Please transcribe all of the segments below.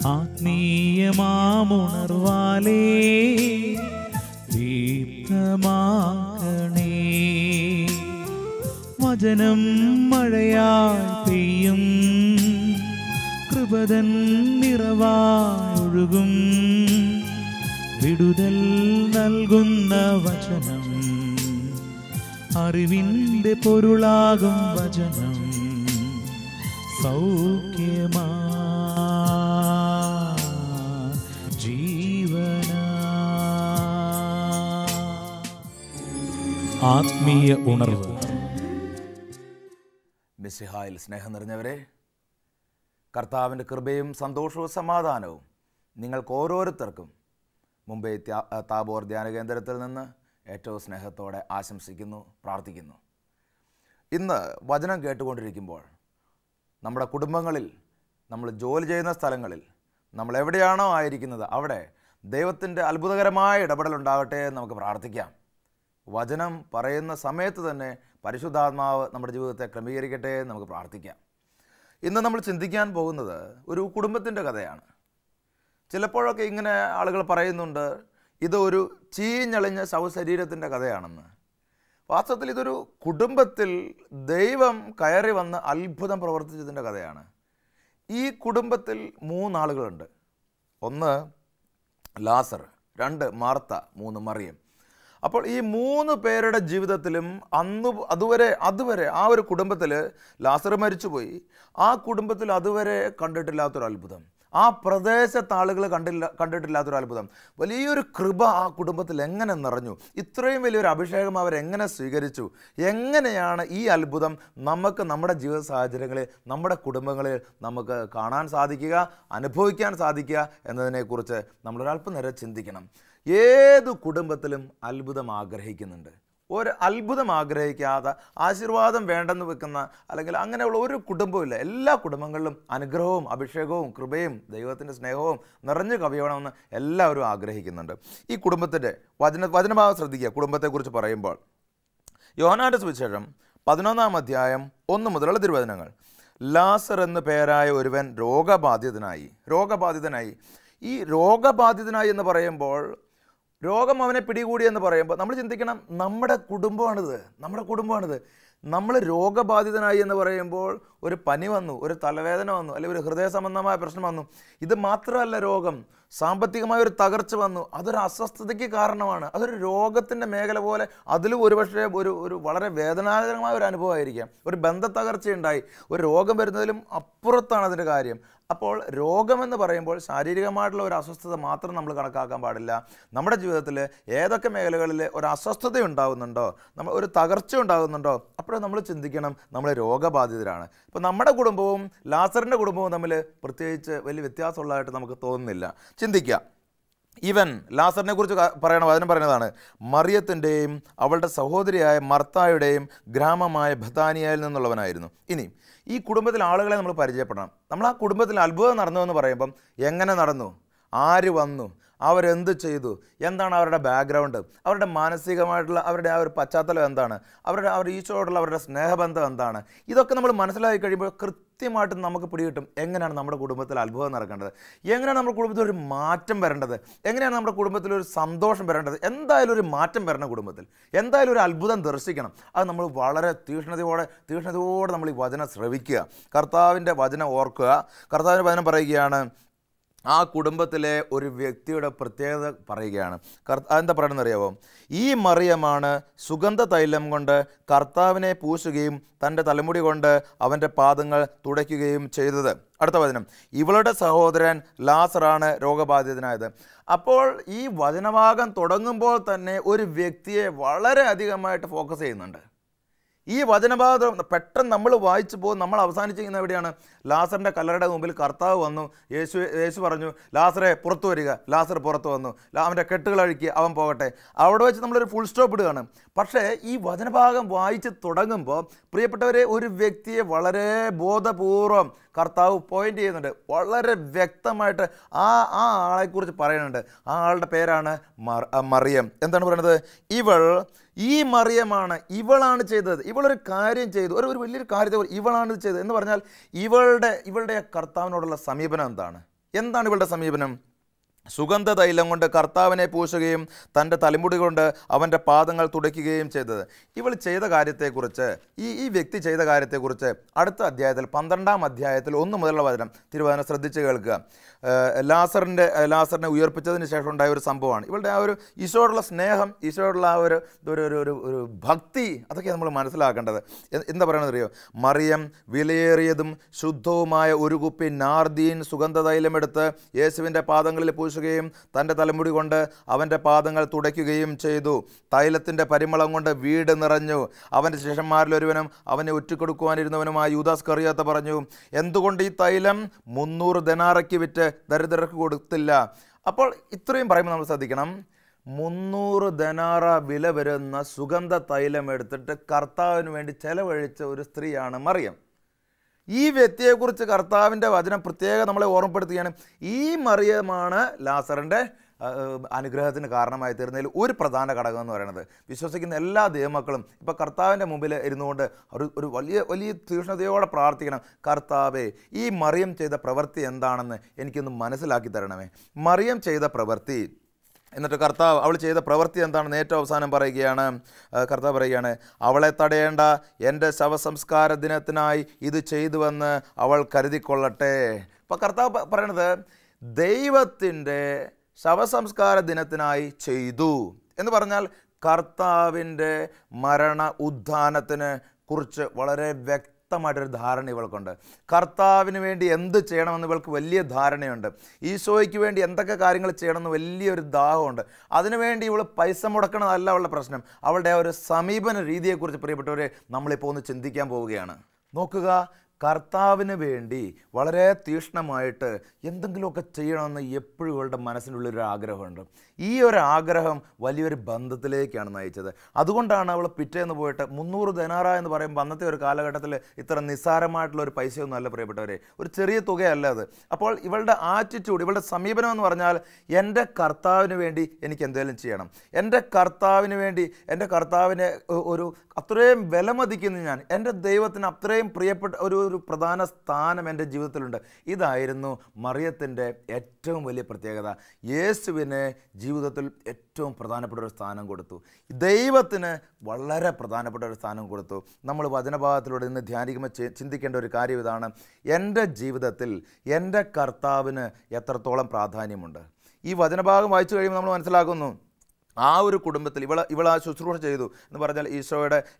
ആത്മീയമാമുണർവാലേ ദീപ്തമാക്കണേ. വചനം മഴയായി പെയ്യും, കൃപതൻ നിറവായൊഴുകും. വിടുതൽ നൽകുന്ന വചനം, അറിവിൻ്റെ പൊരുളാകും വചനം. സൗഖ്യമാ ജീവനാ. ആത്മീയ ഉണർവ്. മിശിഹായിൽ സ്നേഹം നിറഞ്ഞവരെ, കർത്താവിൻ്റെ കൃപയും സന്തോഷവും സമാധാനവും നിങ്ങൾക്ക് ഓരോരുത്തർക്കും മുംബൈ താബോർ ധ്യാന കേന്ദ്രത്തിൽ നിന്ന് ഏറ്റവും സ്നേഹത്തോടെ ആശംസിക്കുന്നു, പ്രാർത്ഥിക്കുന്നു. ഇന്ന് വചനം കേട്ടുകൊണ്ടിരിക്കുമ്പോൾ നമ്മുടെ കുടുംബങ്ങളിൽ, നമ്മൾ ജോലി ചെയ്യുന്ന സ്ഥലങ്ങളിൽ, നമ്മൾ എവിടെയാണോ ആയിരിക്കുന്നത് അവിടെ ദൈവത്തിൻ്റെ അത്ഭുതകരമായ ഇടപെടലുണ്ടാകട്ടെ എന്ന് നമുക്ക് പ്രാർത്ഥിക്കാം. വചനം പറയുന്ന സമയത്ത് തന്നെ പരിശുദ്ധാത്മാവ് നമ്മുടെ ജീവിതത്തെ ക്രമീകരിക്കട്ടെ എന്ന് നമുക്ക് പ്രാർത്ഥിക്കാം. ഇന്ന് നമ്മൾ ചിന്തിക്കാൻ പോകുന്നത് ഒരു കുടുംബത്തിൻ്റെ കഥയാണ്. ചിലപ്പോഴൊക്കെ ഇങ്ങനെ ആളുകൾ പറയുന്നുണ്ട്, ഇതൊരു ചീഞ്ഞളിഞ്ഞ ശവശരീരത്തിൻ്റെ കഥയാണെന്ന്. വാസ്തവത്തിൽ ഇതൊരു കുടുംബത്തിൽ ദൈവം കയറി വന്ന് അത്ഭുതം പ്രവർത്തിച്ചതിൻ്റെ കഥയാണ്. ഈ കുടുംബത്തിൽ 3 ആളുകളുണ്ട്. 1 ലാസർ, 2 മാർത്ത, 3 മറിയം. അപ്പോൾ ഈ 3 പേരുടെ ജീവിതത്തിലും അതുവരെ ആ ഒരു കുടുംബത്തിൽ ലാസർ മരിച്ചുപോയി. ആ കുടുംബത്തിൽ അതുവരെ കണ്ടിട്ടില്ലാത്തൊരു അത്ഭുതം, ആ പ്രദേശത്തെ ആളുകൾ കണ്ടിട്ടില്ലാത്തൊരു അത്ഭുതം, വലിയൊരു കൃപ ആ കുടുംബത്തിൽ എങ്ങനെ നിറഞ്ഞു, ഇത്രയും വലിയൊരു അഭിഷേകം അവരെങ്ങനെ സ്വീകരിച്ചു, എങ്ങനെയാണ് ഈ അത്ഭുതം നമുക്ക് നമ്മുടെ ജീവിത സാഹചര്യങ്ങളിൽ, നമ്മുടെ കുടുംബങ്ങളിൽ നമുക്ക് കാണാൻ സാധിക്കുക, അനുഭവിക്കാൻ സാധിക്കുക എന്നതിനെക്കുറിച്ച് നമ്മളൊരല്പനേരം ചിന്തിക്കണം. ഏത് കുടുംബത്തിലും അത്ഭുതം ആഗ്രഹിക്കുന്നുണ്ട്. ഒരു അത്ഭുതം ആഗ്രഹിക്കാതെ ആശീർവാദം വേണ്ടെന്ന് വെക്കുന്ന അല്ലെങ്കിൽ അങ്ങനെയുള്ള ഒരു കുടുംബമില്ല. എല്ലാ കുടുംബങ്ങളിലും അനുഗ്രഹവും അഭിഷേകവും കൃപയും ദൈവത്തിൻ്റെ സ്നേഹവും നിറഞ്ഞു കവിയണമെന്ന് എല്ലാവരും ആഗ്രഹിക്കുന്നുണ്ട്. ഈ കുടുംബത്തിൻ്റെ വചനഭാഗം ശ്രദ്ധിക്കുക. കുടുംബത്തെക്കുറിച്ച് പറയുമ്പോൾ യോഹന്നാന്റെ സുവിശേഷം 11-ാം അധ്യായം 1 മുതലുള്ള തിരുവചനങ്ങൾ. ലാസർ എന്ന് പേരായ ഒരുവൻ രോഗബാധിതനായി. ഈ രോഗബാധിതനായി എന്ന് പറയുമ്പോൾ, രോഗം അവനെ പിടികൂടി എന്ന് പറയുമ്പോൾ നമ്മൾ ചിന്തിക്കണം, നമ്മുടെ കുടുംബമാണിത്. നമ്മൾ രോഗബാധിതനായി എന്ന് പറയുമ്പോൾ ഒരു പനി വന്നു, ഒരു തലവേദന വന്നു, അല്ലെങ്കിൽ ഒരു ഹൃദയ സംബന്ധമായ പ്രശ്നം വന്നു. ഇത് മാത്രമല്ല, രോഗം സാമ്പത്തികമായ ഒരു തകർച്ച വന്നു, അതൊരു അസ്വസ്ഥതയ്ക്ക് കാരണമാണ്. അതൊരു രോഗത്തിൻ്റെ മേഖല പോലെ അതിലും ഒരുപക്ഷെ ഒരു വളരെ വേദനാജനകമായ ഒരു അനുഭവമായിരിക്കാം. ഒരു ബന്ധത്തകർച്ചയുണ്ടായി, ഒരു രോഗം വരുന്നതിലും അപ്പുറത്താണ് അതിൻ്റെ കാര്യം. അപ്പോൾ രോഗമെന്ന് പറയുമ്പോൾ ശാരീരികമായിട്ടുള്ള ഒരു അസ്വസ്ഥത മാത്രം നമ്മൾ കണക്കാക്കാൻ പാടില്ല. നമ്മുടെ ജീവിതത്തിൽ ഏതൊക്കെ മേഖലകളിൽ ഒരു അസ്വസ്ഥത ഉണ്ടാകുന്നുണ്ടോ, ഒരു തകർച്ച ഉണ്ടാകുന്നുണ്ടോ, അപ്പോഴും നമ്മൾ ചിന്തിക്കണം, നമ്മൾ രോഗബാധിതരാണ്. ഇപ്പോൾ നമ്മുടെ കുടുംബവും ലാസറിൻ്റെ കുടുംബവും തമ്മിൽ പ്രത്യേകിച്ച് വലിയ വ്യത്യാസമുള്ളതായിട്ട് നമുക്ക് തോന്നുന്നില്ല. ചിന്തിക്കുക. ഇവൻ ലാസറിനെ കുറിച്ച് വചനം പറയുന്നതാണ്, മറിയത്തിൻ്റെയും അവളുടെ സഹോദരിയായ മർത്തായുടെയും ഗ്രാമമായ ബഥാനിയയിൽ നിന്നുള്ളവനായിരുന്നു. ഇനി ഈ കുടുംബത്തിലെ ആളുകളെ നമ്മൾ പരിചയപ്പെടണം. നമ്മൾ ആ കുടുംബത്തിൽ അത്ഭുതം നടന്നു എന്ന് പറയുമ്പം എങ്ങനെ നടന്നു, ആര് വന്നു, അവരെന്ത് ചെയ്തു, എന്താണ് അവരുടെ ബാക്ക്ഗ്രൗണ്ട്, അവരുടെ മാനസികമായിട്ടുള്ള അവരുടെ ആ ഒരു പശ്ചാത്തലം എന്താണ്, അവർ ഈശോയോടുള്ള അവരുടെ സ്നേഹബന്ധം എന്താണ്, ഇതൊക്കെ നമ്മൾ മനസ്സിലാക്കി കഴിയുമ്പോൾ കൃത്യമായിട്ട് നമുക്ക് പിടികിട്ടും എങ്ങനെയാണ് നമ്മുടെ കുടുംബത്തിൽ അത്ഭുതം നടക്കേണ്ടത്, എങ്ങനെയാണ് നമ്മുടെ കുടുംബത്തിൽ ഒരു മാറ്റം വരേണ്ടത്, എങ്ങനെയാണ് നമ്മുടെ കുടുംബത്തിൽ ഒരു സന്തോഷം വരേണ്ടത്. എന്തായാലും ഒരു മാറ്റം വരണം കുടുംബത്തിൽ, എന്തായാലും ഒരു അത്ഭുതം ദർശിക്കണം. അത് നമ്മൾ വളരെ തീക്ഷ്ണതയോടെ നമ്മൾ ഈ വചനം ശ്രവിക്കുക, കർത്താവിൻ്റെ വചനം ഓർക്കുക. കർത്താവിൻ്റെ വചനം പറയുകയാണ്, ആ കുടുംബത്തിലെ ഒരു വ്യക്തിയുടെ പ്രത്യേകത പറയുകയാണ്. എന്താ പറയണമെന്ന് അറിയാമോ? ഈ മറിയമാണ് സുഗന്ധ തൈലം കൊണ്ട് കർത്താവിനെ പൂശുകയും തൻ്റെ തലമുടി കൊണ്ട് അവൻ്റെ പാദങ്ങൾ തുടയ്ക്കുകയും ചെയ്തത്. അടുത്ത വചനം, ഇവളുടെ സഹോദരൻ ലാസറാണ് രോഗബാധിതനായത്. അപ്പോൾ ഈ വചനഭാഗം തുടങ്ങുമ്പോൾ തന്നെ ഒരു വ്യക്തിയെ വളരെ അധികമായിട്ട് ഫോക്കസ് ചെയ്യുന്നുണ്ട്. ഈ വചനഭാഗം പെട്ടെന്ന് നമ്മൾ വായിച്ചു പോകും. നമ്മൾ അവസാനിച്ചിരിക്കുന്ന എവിടെയാണ്? ലാസറിൻ്റെ കല്ലറയുടെ മുമ്പിൽ കർത്താവ് വന്നു, യേശു പറഞ്ഞു, ലാസറെ പുറത്തു വരിക. ലാസർ പുറത്തു വന്നു, അവൻ്റെ കെട്ടുകൾ അഴിക്കുക, അവൻ പോകട്ടെ. അവിടെ വെച്ച് നമ്മളൊരു ഫുൾ സ്റ്റോപ്പ് ഇടുകയാണ്. പക്ഷേ ഈ വചനഭാഗം വായിച്ച് തുടങ്ങുമ്പോൾ പ്രിയപ്പെട്ടവരെ, ഒരു വ്യക്തിയെ വളരെ ബോധപൂർവം കർത്താവ് പോയിന്റ് ചെയ്യുന്നുണ്ട്. വളരെ വ്യക്തമായിട്ട് ആ ആളെക്കുറിച്ച് പറയുന്നുണ്ട്. ആ ആളുടെ പേരാണ് മറിയം. എന്താണ് പറയുന്നത്? ഈ മറിയമാണ്, ഇവളാണ് ചെയ്തത്. ഇവളൊരു കാര്യം ചെയ്തു, ഒരു വലിയൊരു കാര്യത്തെ ഇവളാണ് ചെയ്തത് എന്ന് പറഞ്ഞാൽ ഇവളുടെ കർത്താവിനോടുള്ള സമീപനം എന്താണ്? എന്താണ് ഇവളുടെ സമീപനം? സുഗന്ധ തൈലം കൊണ്ട് കർത്താവിനെ പൂശുകയും തൻ്റെ തലമുടി കൊണ്ട് അവൻ്റെ പാദങ്ങൾ തുടയ്ക്കുകയും ചെയ്തത്. ഇവൾ ചെയ്ത കാര്യത്തെക്കുറിച്ച്, ഈ വ്യക്തി ചെയ്ത കാര്യത്തെക്കുറിച്ച് അടുത്ത അധ്യായത്തിൽ 12-ാം അധ്യായത്തിൽ 1 മുതലുള്ള വചനം തിരുവചനം ശ്രദ്ധിച്ച് കേൾക്കുക. ലാസറിനെ ഉയർപ്പിച്ചതിന് ശേഷം ഉണ്ടായ ഒരു സംഭവമാണ്. ഇവളുടെ ആ ഒരു ഈശോയോടുള്ള സ്നേഹം, ഈശോയോടുള്ള ആ ഒരു ഭക്തി, അതൊക്കെ നമ്മൾ മനസ്സിലാക്കേണ്ടത്. എന്താ പറയണത് അറിയോ? മറിയം വിലയേറിയതും ശുദ്ധവുമായ ഒരു കുപ്പി നാർദീൻ സുഗന്ധ തൈലമെടുത്ത് യേശുവിൻ്റെ പാദങ്ങളിൽ പൂശുകയും തൻ്റെ തലമുടി കൊണ്ട് അവൻ്റെ പാദങ്ങൾ തുടയ്ക്കുകയും ചെയ്തു. തൈലത്തിൻ്റെ പരിമളം കൊണ്ട് വീട് നിറഞ്ഞു. അവൻ്റെ ശിഷ്യന്മാരിലൊരുവനും അവനെ ഒറ്റിക്കൊടുക്കുവാനിരുന്നവനുമായ യൂദാസ് കറിയാത്ത പറഞ്ഞു, എന്തുകൊണ്ട് ഈ തൈലം 300 ദനാറയ്ക്ക് വിറ്റ് ദരിദ്രർക്ക് കൊടുത്തില്ല? അപ്പോൾ ഇത്രയും പറയുമ്പോൾ നമ്മൾ ശ്രദ്ധിക്കണം. 300 ദനാറ വില വരുന്ന സുഗന്ധ തൈലം എടുത്തിട്ട് കർത്താവിന് വേണ്ടി ചെലവഴിച്ച ഒരു സ്ത്രീയാണ് മറിയം. ഈ വ്യക്തിയെക്കുറിച്ച് കർത്താവിൻ്റെ വചനം പ്രത്യേകം നമ്മളെ ഓർമ്മപ്പെടുത്തുകയാണ്. ഈ മറിയമാണ് ലാസറിൻ്റെ അനുഗ്രഹത്തിന് കാരണമായി തീർന്നതിൽ ഒരു പ്രധാന ഘടകം എന്ന് പറയുന്നത്. വിശ്വസിക്കുന്ന എല്ലാ ദൈവമക്കളും ഇപ്പോൾ കർത്താവിൻ്റെ മുമ്പിൽ ഇരുന്നുകൊണ്ട് ഒരു വലിയ തീക്ഷ്ണതയോടെ പ്രാർത്ഥിക്കണം, കർത്താവേ ഈ മറിയം ചെയ്ത പ്രവൃത്തി എന്താണെന്ന് എനിക്കൊന്ന് മനസ്സിലാക്കി തരണമേ. മറിയം ചെയ്ത പ്രവൃത്തി, എന്നിട്ട് കർത്താവ് അവൾ ചെയ്ത പ്രവൃത്തി എന്താണെന്ന് ഏറ്റവും അവസാനം പറയുകയാണ്. കർത്താവ് പറയുകയാണ്, അവളെ തടയേണ്ട, എൻ്റെ ശവസംസ്കാര ദിനത്തിനായി ഇത് ചെയ്തുവെന്ന് അവൾ കരുതിക്കൊള്ളട്ടെ. അപ്പോൾ കർത്താവ് പറയണത് ദൈവത്തിൻ്റെ ശവസംസ്കാര ദിനത്തിനായി ചെയ്തു എന്ന് പറഞ്ഞാൽ കർത്താവിൻ്റെ മരണ ഉത്ഥാനത്തിന് കുറിച്ച് വളരെ വ്യക്തമായിട്ടൊരു ധാരണ ഇവൾക്കുണ്ട്. കർത്താവിന് വേണ്ടി എന്ത് ചെയ്യണമെന്ന് ഇവൾക്ക് വലിയ ധാരണയുണ്ട്. ഈശോയ്ക്ക് വേണ്ടി എന്തൊക്കെ കാര്യങ്ങൾ ചെയ്യണമെന്ന് വലിയൊരു ദാഹമുണ്ട്. അതിനുവേണ്ടി ഇവൾ പൈസ മുടക്കണതല്ല അവളുടെ പ്രശ്നം. അവളുടെ ഒരു സമീപന രീതിയെക്കുറിച്ച് പ്രിയപ്പെട്ടവരെ നമ്മളിപ്പോൾ ഒന്ന് ചിന്തിക്കാൻ പോവുകയാണ്. നോക്കുക, കർത്താവിന് വേണ്ടി വളരെ തീക്ഷ്ണമായിട്ട് എന്തെങ്കിലുമൊക്കെ ചെയ്യണമെന്ന് എപ്പോഴും ഇവളുടെ മനസ്സിനുള്ളൊരു ആഗ്രഹമുണ്ട്. ഈ ഒരു ആഗ്രഹം വലിയൊരു ബന്ധത്തിലേക്കാണ് നയിച്ചത്. അതുകൊണ്ടാണ് അവൾ പിറ്റേന്ന് പോയിട്ട് 300 ദനാറ എന്ന് പറയുമ്പോൾ അന്നത്തെ ഒരു കാലഘട്ടത്തിൽ ഇത്ര നിസ്സാരമായിട്ടുള്ള ഒരു പൈസയൊന്നും അല്ല പ്രിയപ്പെട്ടവരെ, ഒരു ചെറിയ തുകയല്ല അത്. അപ്പോൾ ഇവളുടെ ആറ്റിറ്റ്യൂഡ്, ഇവളുടെ സമീപനം എന്ന് പറഞ്ഞാൽ എൻ്റെ കർത്താവിന് വേണ്ടി എനിക്ക് എന്തെങ്കിലും ചെയ്യണം, എൻ്റെ കർത്താവിന് വേണ്ടി, എൻ്റെ കർത്താവിനെ അത്രയും വിലമതിക്കുന്നു ഞാൻ, എൻ്റെ ദൈവത്തിന് അത്രയും പ്രിയപ്പെട്ട ഒരു പ്രധാന സ്ഥാനം എൻ്റെ ജീവിതത്തിലുണ്ട്. ഇതായിരുന്നു മറിയത്തിൻ്റെ ഏറ്റവും വലിയ പ്രത്യേകത. യേശുവിന് ജീവിതത്തിൽ ഏറ്റവും പ്രധാനപ്പെട്ട ഒരു സ്ഥാനം കൊടുത്തു, ദൈവത്തിന് വളരെ പ്രധാനപ്പെട്ട ഒരു സ്ഥാനം കൊടുത്തു. നമ്മൾ വചനഭാഗത്തിലൂടെ ഇന്ന് ധ്യാനിക്കുമ്പോൾ ചിന്തിക്കേണ്ട ഒരു കാര്യം ഇതാണ്, എൻ്റെ ജീവിതത്തിൽ എൻ്റെ കർത്താവിന് എത്രത്തോളം പ്രാധാന്യമുണ്ട്. ഈ വചനഭാഗം വായിച്ചു കഴിയുമ്പോൾ നമ്മൾ മനസ്സിലാക്കുന്നു, ആ ഒരു കുടുംബത്തിൽ ഇവൾ ആ ശുശ്രൂഷ ചെയ്തു എന്ന് പറഞ്ഞാൽ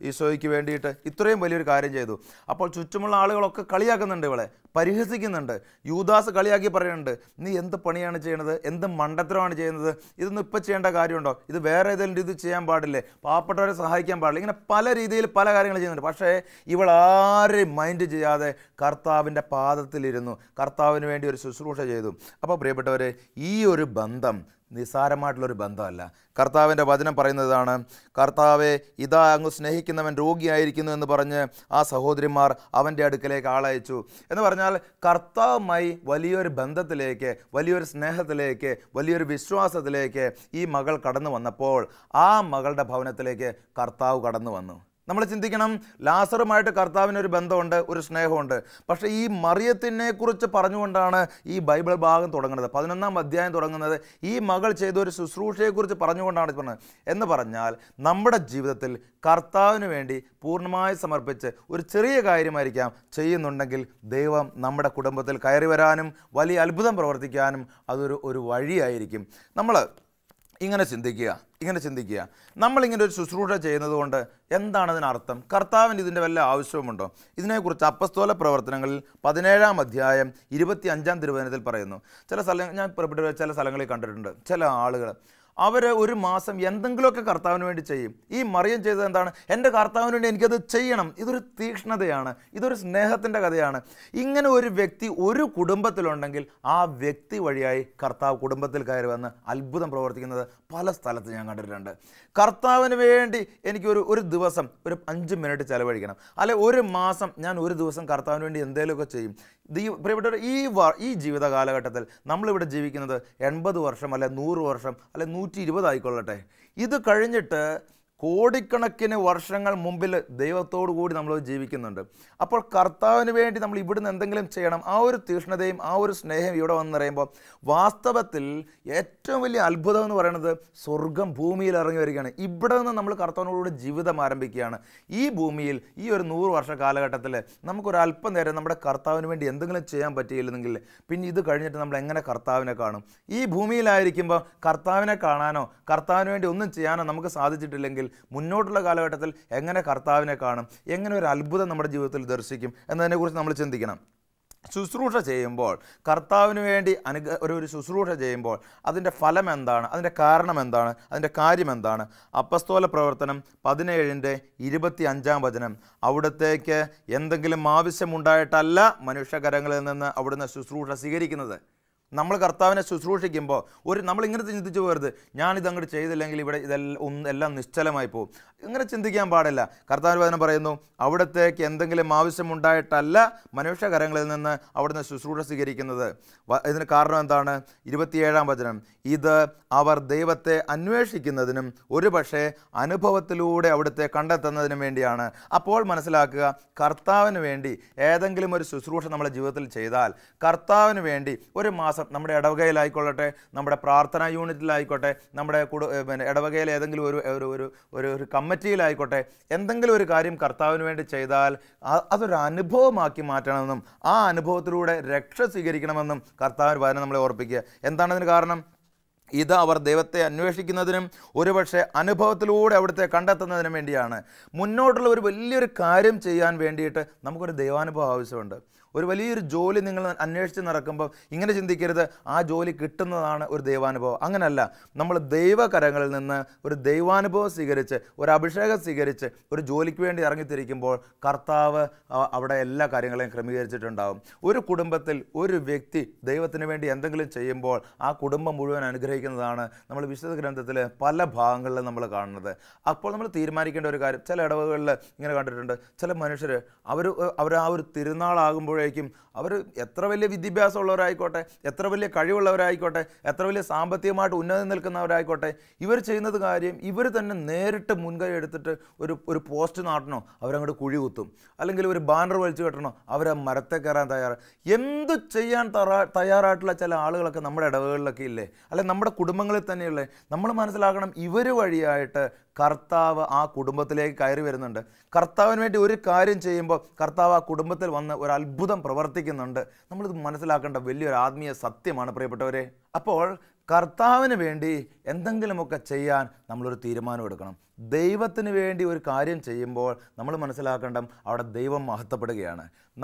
ഈശോയ്ക്ക് വേണ്ടിയിട്ട് ഇത്രയും വലിയൊരു കാര്യം ചെയ്തു. അപ്പോൾ ചുറ്റുമുള്ള ആളുകളൊക്കെ കളിയാക്കുന്നുണ്ട്, ഇവളെ പരിഹസിക്കുന്നുണ്ട്. യൂദാസ് കളിയാക്കി പറയുന്നുണ്ട്, നീ എന്ത് പണിയാണ് ചെയ്യുന്നത്, എന്ത് മണ്ടത്തരമാണ് ചെയ്യുന്നത്, ഇതൊന്നും ഇപ്പം ചെയ്യേണ്ട കാര്യമുണ്ടോ, ഇത് വേറെ ഏതെങ്കിലും രീതി ചെയ്യാൻ പാടില്ലേ, പാവപ്പെട്ടവരെ സഹായിക്കാൻ പാടില്ല, ഇങ്ങനെ പല രീതിയിൽ പല കാര്യങ്ങൾ ചെയ്യുന്നുണ്ട്. പക്ഷേ ഇവൾ ആരെയും മൈൻഡ് ചെയ്യാതെ കർത്താവിൻ്റെ പാദത്തിലിരുന്നു, കർത്താവിന് വേണ്ടി ഒരു ശുശ്രൂഷ ചെയ്തു. അപ്പോൾ പ്രിയപ്പെട്ടവരെ, ഈ ഒരു ബന്ധം നിസ്സാരമായിട്ടുള്ളൊരു ബന്ധമല്ല. കർത്താവിൻ്റെ വചനം പറയുന്നതാണ്, കർത്താവെ ഇതാ അങ്ങ് സ്നേഹിക്കുന്നവൻ രോഗിയായിരിക്കുന്നു എന്ന് പറഞ്ഞ് ആ സഹോദരിമാർ അവൻ്റെ അടുക്കലേക്ക് ആളയച്ചു. എന്ന് പറഞ്ഞാൽ കർത്താവുമായി വലിയൊരു ബന്ധത്തിലേക്ക്, വലിയൊരു സ്നേഹത്തിലേക്ക്, വലിയൊരു വിശ്വാസത്തിലേക്ക് ഈ മകൾ കടന്നു വന്നപ്പോൾ ആ മകളുടെ ഭവനത്തിലേക്ക് കർത്താവ് കടന്നു വന്നു. നമ്മൾ ചിന്തിക്കണം, ലാസറുമായിട്ട് കർത്താവിനൊരു ബന്ധമുണ്ട്, ഒരു സ്നേഹമുണ്ട്. പക്ഷേ ഈ മറിയത്തിനെ കുറിച്ച് പറഞ്ഞുകൊണ്ടാണ് ഈ ബൈബിൾ ഭാഗം തുടങ്ങുന്നത്. 11-ാം അധ്യായം തുടങ്ങുന്നത് ഈ മകൾ ചെയ്ത ഒരു ശുശ്രൂഷയെക്കുറിച്ച് പറഞ്ഞുകൊണ്ടാണ് പറഞ്ഞത്. എന്ന് പറഞ്ഞാൽ നമ്മുടെ ജീവിതത്തിൽ കർത്താവിന് വേണ്ടി പൂർണ്ണമായി സമർപ്പിച്ച് ഒരു ചെറിയ കാര്യമായിരിക്കാം ചെയ്യുന്നുണ്ടെങ്കിൽ ദൈവം നമ്മുടെ കുടുംബത്തിൽ കയറി വരാനും വലിയ അത്ഭുതം പ്രവർത്തിക്കാനും അതൊരു വഴിയായിരിക്കും. നമ്മൾ ഇങ്ങനെ ചിന്തിക്കുക, നമ്മളിങ്ങനെ ഒരു ശുശ്രൂഷ ചെയ്യുന്നത് കൊണ്ട് എന്താണ് അതിനർത്ഥം? കർത്താവിന് ഇതിൻ്റെ വല്ല ആവശ്യവുമുണ്ടോ? ഇതിനെക്കുറിച്ച് അപ്പസ്തോല പ്രവർത്തനങ്ങളിൽ 17-ാം അധ്യായം 25-ാം തിരുവചനത്തിൽ പറയുന്നു. ഞാൻ ചില സ്ഥലങ്ങളിൽ കണ്ടിട്ടുണ്ട്, ചില ആളുകൾ അവർ ഒരു മാസം എന്തെങ്കിലുമൊക്കെ കർത്താവിന് വേണ്ടി ചെയ്യും. ഈ മറിയം ചെയ്തത് എന്താണ്? എൻ്റെ കർത്താവിന് വേണ്ടി എനിക്കത് ചെയ്യണം. ഇതൊരു തീക്ഷ്ണതയാണ്, ഇതൊരു സ്നേഹത്തിൻ്റെ കഥയാണ്. ഇങ്ങനെ ഒരു വ്യക്തി ഒരു കുടുംബത്തിലുണ്ടെങ്കിൽ ആ വ്യക്തി വഴിയായി കർത്താവ് കുടുംബത്തിൽ കയറി വന്ന് അത്ഭുതം പ്രവർത്തിക്കുന്നത് പല സ്ഥലത്ത് ഞാൻ കണ്ടിട്ടുണ്ട്. കർത്താവിന് വേണ്ടി എനിക്ക് ഒരു ദിവസം ഒരു 5 മിനിറ്റ് ചിലവഴിക്കണം, അല്ലെ ഒരു മാസം ഞാൻ ഒരു ദിവസം കർത്താവിന് വേണ്ടി എന്തെങ്കിലുമൊക്കെ ചെയ്യും. പ്രിയപ്പെട്ടവർ, ഈ ജീവിത കാലഘട്ടത്തിൽ നമ്മളിവിടെ ജീവിക്കുന്നത് 80 വർഷം അല്ലെ 100 വർഷം അല്ലെ 120 ആയിക്കൊള്ളട്ടെ. ഇത് കഴിഞ്ഞിട്ട് കോടിക്കണക്കിന് വർഷങ്ങൾ മുമ്പിൽ ദൈവത്തോടു കൂടി നമ്മൾ ജീവിക്കുന്നുണ്ട്. അപ്പോൾ കർത്താവിന് വേണ്ടി നമ്മൾ ഇവിടുന്ന് എന്തെങ്കിലും ചെയ്യണം. ആ ഒരു തീഷ്ണതയും ആ ഒരു സ്നേഹം ഇവിടെ വന്നറിയുമ്പോൾ വാസ്തവത്തിൽ ഏറ്റവും വലിയ അത്ഭുതം എന്ന് പറയുന്നത് സ്വർഗം ഭൂമിയിൽ ഇറങ്ങി വരികയാണ്. ഇവിടെ നിന്ന് നമ്മൾ കർത്താവിനോടുകൂടി ജീവിതം ആരംഭിക്കുകയാണ്. ഈ ഭൂമിയിൽ ഈ ഒരു 100 വർഷ കാലഘട്ടത്തിൽ നമുക്കൊരല്പം നേരം നമ്മുടെ കർത്താവിന് വേണ്ടി എന്തെങ്കിലും ചെയ്യാൻ പറ്റിയില്ലെങ്കിൽ പിന്നെ ഇത് കഴിഞ്ഞിട്ട് നമ്മൾ എങ്ങനെ കർത്താവിനെ കാണും? ഈ ഭൂമിയിലായിരിക്കുമ്പോൾ കർത്താവിനെ കാണാനോ കർത്താവിന് വേണ്ടി ഒന്നും ചെയ്യാനോ നമുക്ക് സാധിച്ചിട്ടില്ലെങ്കിൽ മുന്നോട്ടുള്ള കാലഘട്ടത്തിൽ എങ്ങനെ കർത്താവിനെ കാണും? എങ്ങനെ ഒരു അത്ഭുതം നമ്മുടെ ജീവിതത്തിൽ ദർശിക്കും എന്നതിനെക്കുറിച്ച് നമ്മൾ ചിന്തിക്കണം. ശുശ്രൂഷ ചെയ്യുമ്പോൾ കർത്താവിന് വേണ്ടി ഒരു ശുശ്രൂഷ ചെയ്യുമ്പോൾ അതിൻ്റെ ഫലം എന്താണ്? അതിൻ്റെ കാരണം എന്താണ്? അതിൻ്റെ കാര്യം എന്താണ്? അപ്പസ്തോല പ്രവർത്തനം 17:25 അവിടത്തേക്ക് എന്തെങ്കിലും ആവശ്യമുണ്ടായിട്ടല്ല മനുഷ്യകരങ്ങളിൽ നിന്ന് അവിടുന്ന് ശുശ്രൂഷ സ്വീകരിക്കുന്നത്. നമ്മൾ കർത്താവിനെ ശുശ്രൂഷിക്കുമ്പോൾ നമ്മളിങ്ങനെ ചിന്തിച്ചു പോകരുത്, ഞാനിതങ്ങോട്ട് ചെയ്തില്ലെങ്കിൽ ഇവിടെ എല്ലാം നിശ്ചലമായി പോകും. ഇങ്ങനെ ചിന്തിക്കാൻ പാടില്ല. കർത്താവിൻ്റെ വചനം പറയുന്നു, അവിടത്തേക്ക് എന്തെങ്കിലും ആവശ്യമുണ്ടായിട്ടല്ല മനുഷ്യകരങ്ങളിൽ നിന്ന് അവിടുന്ന് ശുശ്രൂഷ സ്വീകരിക്കുന്നത്. ഇതിന് കാരണം എന്താണ്? 27 ഇത് അവർ ദൈവത്തെ അന്വേഷിക്കുന്നതിനും ഒരു പക്ഷേ അനുഭവത്തിലൂടെ അവിടുത്തെ കണ്ടെത്തുന്നതിനും വേണ്ടിയാണ്. അപ്പോൾ മനസ്സിലാക്കുക, കർത്താവിന് വേണ്ടി ഏതെങ്കിലും ഒരു ശുശ്രൂഷ നമ്മുടെ ജീവിതത്തിൽ ചെയ്താൽ, കർത്താവിന് വേണ്ടി ഒരു മാസം നമ്മുടെ ഇടവകയിലായിക്കൊള്ളട്ടെ, നമ്മുടെ പ്രാർത്ഥനാ യൂണിറ്റിലായിക്കോട്ടെ, നമ്മുടെ ഇടവകയിൽ ഏതെങ്കിലും ഒരു കമ്മിറ്റിയിലായിക്കോട്ടെ, എന്തെങ്കിലും ഒരു കാര്യം കർത്താവിന് വേണ്ടി ചെയ്താൽ അതൊരു അനുഭവമാക്കി മാറ്റണമെന്നും ആ അനുഭവത്തിലൂടെ രക്ഷ സ്വീകരിക്കണമെന്നും കർത്താവിന് വചനം നമ്മളെ ഓർപ്പിക്കുക. എന്താണതിന് കാരണം? ഇത് അവർ ദൈവത്തെ അന്വേഷിക്കുന്നതിനും ഒരുപക്ഷെ അനുഭവത്തിലൂടെ അവിടുത്തെ കണ്ടെത്തുന്നതിനും വേണ്ടിയാണ്. മുന്നോട്ടുള്ള ഒരു വലിയൊരു കാര്യം ചെയ്യാൻ വേണ്ടിയിട്ട് നമുക്കൊരു ദൈവാനുഭവം ആവശ്യമുണ്ട്. ഒരു വലിയൊരു ജോലി നിങ്ങൾ അന്വേഷിച്ച് നടക്കുമ്പോൾ ഇങ്ങനെ ചിന്തിക്കരുത്, ആ ജോലി കിട്ടുന്നതാണ് ഒരു ദൈവാനുഭവം. അങ്ങനല്ല. നമ്മൾ ദൈവകരങ്ങളിൽ നിന്ന് ഒരു ദൈവാനുഭവം സ്വീകരിച്ച്, ഒരു അഭിഷേകം സ്വീകരിച്ച് ഒരു ജോലിക്ക് വേണ്ടി ഇറങ്ങിത്തിരിക്കുമ്പോൾ കർത്താവ് അവിടെ എല്ലാ കാര്യങ്ങളെയും ക്രമീകരിച്ചിട്ടുണ്ടാകും. ഒരു കുടുംബത്തിൽ ഒരു വ്യക്തി ദൈവത്തിന് വേണ്ടി എന്തെങ്കിലും ചെയ്യുമ്പോൾ ആ കുടുംബം മുഴുവൻ അനുഗ്രഹിക്കുന്നതാണ് നമ്മൾ വിശുദ്ധ ഗ്രന്ഥത്തിൽ പല ഭാഗങ്ങളിലും നമ്മൾ കാണുന്നത്. അപ്പോൾ നമ്മൾ തീരുമാനിക്കേണ്ട ഒരു കാര്യം, ചില ഇടവകളിൽ ഇങ്ങനെ കണ്ടിട്ടുണ്ട്, ചില മനുഷ്യർ അവർ ആ ഒരു തിരുനാളാകുമ്പോഴേക്കും അവർ എത്ര വലിയ വിദ്യാഭ്യാസമുള്ളവരായിക്കോട്ടെ, എത്ര വലിയ കഴിവുള്ളവരായിക്കോട്ടെ, എത്ര വലിയ സാമ്പത്തികമായിട്ട് ഉന്നതി നിൽക്കുന്നവരായിക്കോട്ടെ, ഇവർ ചെയ്യുന്നത് കാര്യം ഇവർ തന്നെ നേരിട്ട് മുൻകൈ എടുത്തിട്ട് ഒരു പോസ്റ്റ് നാട്ടണോ അവരങ്ങോട്ട് കുഴി കുത്തും, അല്ലെങ്കിൽ ഒരു ബാനർ വലിച്ചു കെട്ടണോ അവരെ മരത്തെ കയറാൻ എന്തു ചെയ്യാൻ തയ്യാറായിട്ടുള്ള ചില ആളുകളൊക്കെ നമ്മുടെ ഇടവകളിലൊക്കെ ഇല്ലേ, അല്ലെങ്കിൽ നമ്മുടെ കുടുംബങ്ങളിൽ തന്നെയുള്ളേ. നമ്മൾ മനസ്സിലാക്കണം, ഇവർ വഴിയായിട്ട് കർത്താവ് ആ കുടുംബത്തിലേക്ക് കയറി വരുന്നുണ്ട്. കർത്താവിന് വേണ്ടി ഒരു കാര്യം ചെയ്യുമ്പോൾ കർത്താവ് ആ കുടുംബത്തിൽ വന്ന് ഒരു അത്ഭുതം പ്രവർത്തിക്കുന്നുണ്ട്. നമ്മളിത് മനസ്സിലാക്കേണ്ട വലിയൊരു ആത്മീയ സത്യമാണ് പ്രിയപ്പെട്ടവരെ. അപ്പോൾ കർത്താവിന് വേണ്ടി എന്തെങ്കിലുമൊക്കെ ചെയ്യാൻ നമ്മളൊരു തീരുമാനം എടുക്കണം. ദൈവത്തിന് വേണ്ടി ഒരു കാര്യം ചെയ്യുമ്പോൾ നമ്മൾ മനസ്സിലാക്കേണ്ട അവിടെ ദൈവം മഹത്വപ്പെടുകയാണ്.